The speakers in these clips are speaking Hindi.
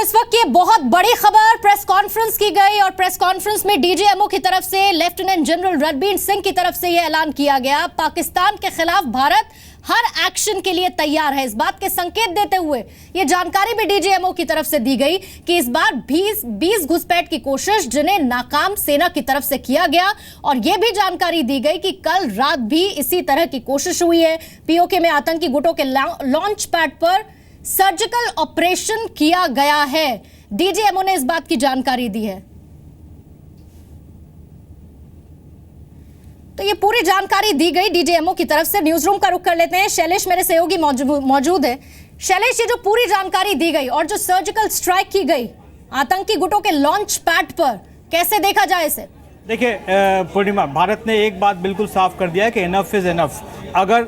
इस वक्त ये बहुत बड़ी खबर, प्रेस कॉन्फ्रेंस की गई और प्रेस कॉन्फ्रेंस में डीजीएमओ की तरफ से लेफ्टिनेंट जनरल रणबीर सिंह की तरफ से यह ऐलान किया गया, पाकिस्तान के खिलाफ भारत हर एक्शन के लिए तैयार है। इस बात के संकेत देते हुए यह जानकारी भी डीजीएमओ की तरफ से दी गई कि इस बार 20 घुसपैठ की कोशिश जिन्हें नाकाम सेना की तरफ से किया गया, और यह भी जानकारी दी गई कि कल रात भी इसी तरह की कोशिश हुई है। पीओके में आतंकी गुटों के लॉन्च पैड पर सर्जिकल ऑपरेशन किया गया है। डीजीएमओ ने इस बात की जानकारी दी है। तो ये पूरी जानकारी दी गई डीजीएमओ की तरफ से। न्यूज रूम का रुख कर लेते हैं, शैलेश मेरे सहयोगी मौजूद है। शैलेश, ये जो पूरी जानकारी दी गई और जो सर्जिकल स्ट्राइक की गई आतंकी गुटों के लॉन्च पैड पर, कैसे देखा जाए इसे? देखिए पूर्णिमा, भारत ने एक बात बिल्कुल साफ कर दिया है कि इनफ इज़ इनफ। अगर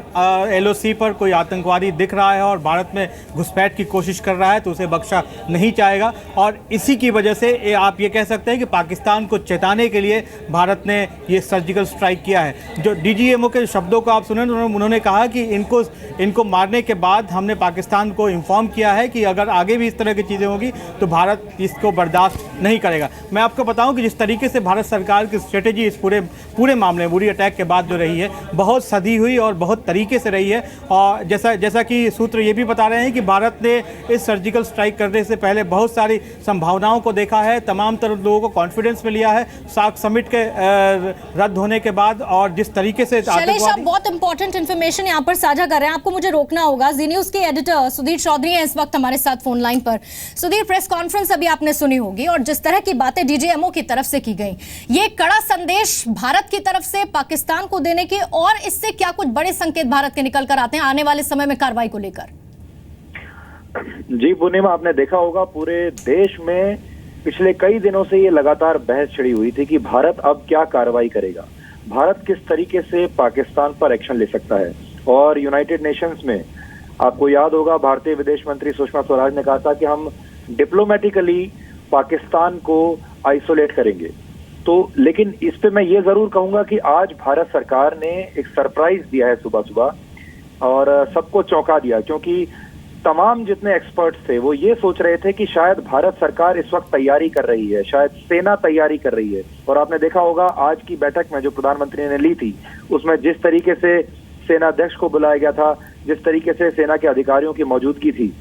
एलओसी पर कोई आतंकवादी दिख रहा है और भारत में घुसपैठ की कोशिश कर रहा है तो उसे बख्शा नहीं जाएगा। और इसी की वजह से आप ये कह सकते हैं कि पाकिस्तान को चेताने के लिए भारत ने ये सर्जिकल स्ट्राइक किया है। जो डीजीएमओ के शब्दों को आप सुने, उन्होंने कहा कि इनको मारने के बाद हमने पाकिस्तान को इन्फॉर्म किया है कि अगर आगे भी इस तरह की चीज़ें होगी तो भारत इसको बर्दाश्त नहीं करेगा। मैं आपको बताऊं कि जिस तरीके से भारत सरकार की स्ट्रेटेजी इस पूरे मामले में, उरी अटैक के बाद जो रही है, बहुत सधी हुई और बहुत तरीके से रही है। और जैसा कि सूत्र ये भी बता रहे हैं कि भारत ने इस सर्जिकल स्ट्राइक करने से पहले बहुत सारी संभावनाओं को देखा है, तमाम तरह लोगों को कॉन्फिडेंस में लिया है। सार्क समिट के रद्द होने के बाद और जिस तरीके से आप बहुत इंपॉर्टेंट इंफॉर्मेशन यहाँ पर साझा कर रहे हैं, आपको मुझे रोकना होगा। जी न्यूज के एडिटर सुधीर चौधरी हैं इस वक्त हमारे साथ फोन लाइन पर। सुधीर, प्रेस कॉन्फ्रेंस अभी आपने सुनी होगी और जिस तरह की बातें डीजीएमओ की तरफ से की गई, ये कड़ा संदेश भारत की तरफ से पाकिस्तान को देने के, और इससे क्या कुछ बड़े संकेत भारत के निकल कर आते हैं आने वाले समय में कार्रवाई को लेकर? जी पूर्णिमा, आपने देखा होगा पूरे देश में पिछले कई दिनों से ये लगातार बहस छिड़ी हुई थी कि भारत अब क्या कार्रवाई करेगा, भारत किस तरीके से पाकिस्तान पर एक्शन ले सकता है। और यूनाइटेड नेशंस में आपको याद होगा भारतीय विदेश मंत्री सुषमा स्वराज ने कहा था कि हम डिप्लोमेटिकली पाकिस्तान को आइसोलेट करेंगे। तो लेकिन इस पे मैं ये जरूर कहूंगा कि आज भारत सरकार ने एक सरप्राइज दिया है सुबह सुबह और सबको चौंका दिया, क्योंकि तमाम जितने एक्सपर्ट्स थे वो ये सोच रहे थे कि शायद भारत सरकार इस वक्त तैयारी कर रही है, शायद सेना तैयारी कर रही है। और आपने देखा होगा आज की बैठक में जो प्रधानमंत्री ने ली थी उसमें जिस तरीके से सेनाध्यक्ष को बुलाया गया था, जिस तरीके से सेना के अधिकारियों की मौजूदगी थी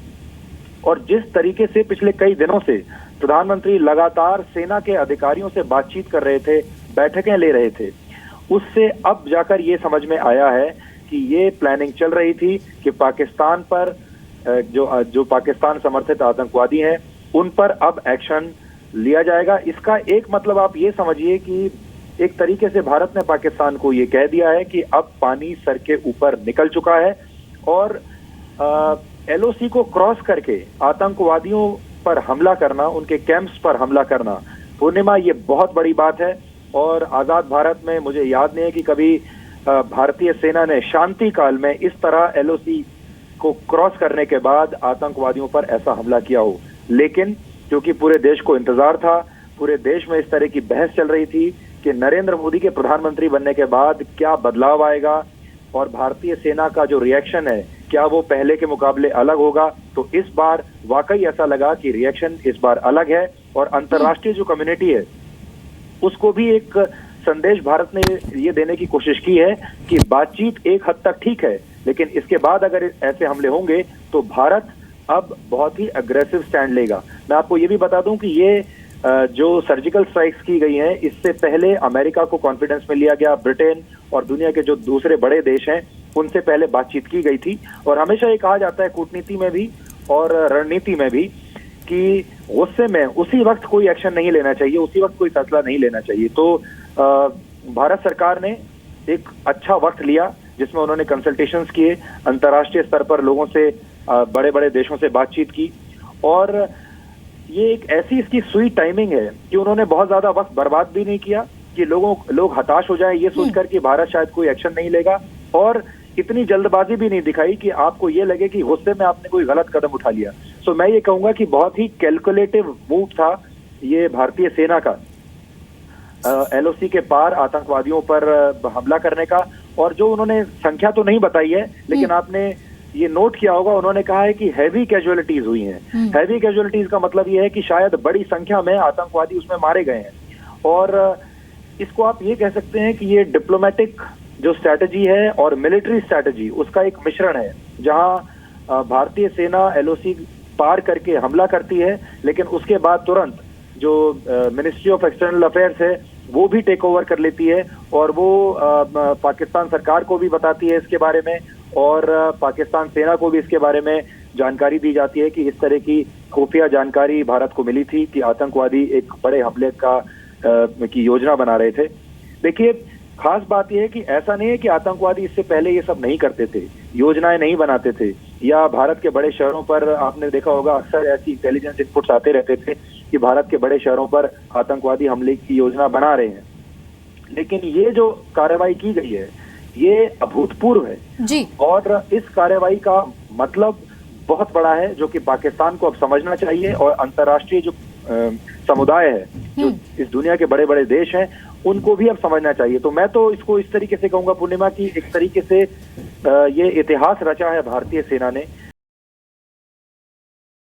और जिस तरीके से पिछले कई दिनों से प्रधानमंत्री लगातार सेना के अधिकारियों से बातचीत कर रहे थे, बैठकें ले रहे थे, उससे अब जाकर ये समझ में आया है कि ये प्लानिंग चल रही थी कि पाकिस्तान पर जो पाकिस्तान समर्थित आतंकवादी हैं उन पर अब एक्शन लिया जाएगा। इसका एक मतलब आप ये समझिए कि एक तरीके से भारत ने पाकिस्तान को ये कह दिया है कि अब पानी सर के ऊपर निकल चुका है और एलओसी को क्रॉस करके आतंकवादियों पर हमला करना, उनके कैंप्स पर हमला करना, पूर्णिमा, ये बहुत बड़ी बात है। और आजाद भारत में मुझे याद नहीं है कि कभी भारतीय सेना ने शांति काल में इस तरह एलओसी को क्रॉस करने के बाद आतंकवादियों पर ऐसा हमला किया हो। लेकिन क्योंकि पूरे देश को इंतजार था, पूरे देश में इस तरह की बहस चल रही थी कि नरेंद्र मोदी के प्रधानमंत्री बनने के बाद क्या बदलाव आएगा और भारतीय सेना का जो रिएक्शन है क्या वो पहले के मुकाबले अलग होगा, तो इस बार वाकई ऐसा लगा कि रिएक्शन इस बार अलग है। और अंतर्राष्ट्रीय जो कम्युनिटी है उसको भी एक संदेश भारत ने ये देने की कोशिश की है कि बातचीत एक हद तक ठीक है, लेकिन इसके बाद अगर ऐसे हमले होंगे तो भारत अब बहुत ही अग्रेसिव स्टैंड लेगा। मैं आपको ये भी बता दूं कि ये जो सर्जिकल स्ट्राइक्स की गई हैं इससे पहले अमेरिका को कॉन्फिडेंस में लिया गया, ब्रिटेन और दुनिया के जो दूसरे बड़े देश हैं उनसे पहले बातचीत की गई थी। और हमेशा ये कहा जाता है कूटनीति में भी और रणनीति में भी कि गुस्से में उसी वक्त कोई एक्शन नहीं लेना चाहिए, उसी वक्त कोई फैसला नहीं लेना चाहिए। तो भारत सरकार ने एक अच्छा वक्त लिया जिसमें उन्होंने कंसल्टेशंस किए, अंतर्राष्ट्रीय स्तर पर लोगों से, बड़े बड़े देशों से बातचीत की और ये एक ऐसी इसकी सुई टाइमिंग है कि उन्होंने बहुत ज्यादा वक्त बर्बाद भी नहीं किया कि लोग हताश हो जाए ये सोचकर कि भारत शायद कोई एक्शन नहीं लेगा, और इतनी जल्दबाजी भी नहीं दिखाई कि आपको ये लगे कि गुस्से में आपने कोई गलत कदम उठा लिया। सो मैं ये कहूंगा कि बहुत ही कैलकुलेटिव मूव था ये भारतीय सेना का एलओसी के पार आतंकवादियों पर हमला करने का। और जो उन्होंने संख्या तो नहीं बताई है, लेकिन आपने ये नोट किया होगा, उन्होंने कहा है कि हैवी कैजुअलिटीज हुई हैं। हैवी कैजुअलिटीज का मतलब ये है कि शायद बड़ी संख्या में आतंकवादी उसमें मारे गए हैं। और इसको आप ये कह सकते हैं कि ये डिप्लोमेटिक जो स्ट्रैटेजी है और मिलिट्री स्ट्रैटेजी उसका एक मिश्रण है, जहां भारतीय सेना एलओसी पार करके हमला करती है, लेकिन उसके बाद तुरंत जो मिनिस्ट्री ऑफ एक्सटर्नल अफेयर्स है वो भी टेक ओवर कर लेती है और वो पाकिस्तान सरकार को भी बताती है इसके बारे में, और पाकिस्तान सेना को भी इसके बारे में जानकारी दी जाती है कि इस तरह की खुफिया जानकारी भारत को मिली थी कि आतंकवादी एक बड़े हमले की योजना बना रहे थे। देखिए, खास बात यह है कि ऐसा नहीं है कि आतंकवादी इससे पहले ये सब नहीं करते थे, योजनाएं नहीं बनाते थे, या भारत के बड़े शहरों पर आपने देखा होगा अक्सर ऐसी इंटेलिजेंस इनपुट्स आते रहते थे कि भारत के बड़े शहरों पर आतंकवादी हमले की योजना बना रहे हैं। लेकिन ये जो कार्रवाई की गई है ये अभूतपूर्व है जी। और इस कार्रवाई का मतलब बहुत बड़ा है, जो कि पाकिस्तान को अब समझना चाहिए और अंतर्राष्ट्रीय जो समुदाय है, जो इस दुनिया के बड़े बड़े देश हैं, उनको भी अब समझना चाहिए। तो मैं तो इसको इस तरीके से कहूंगा पूर्णिमा की एक तरीके से ये इतिहास रचा है भारतीय सेना ने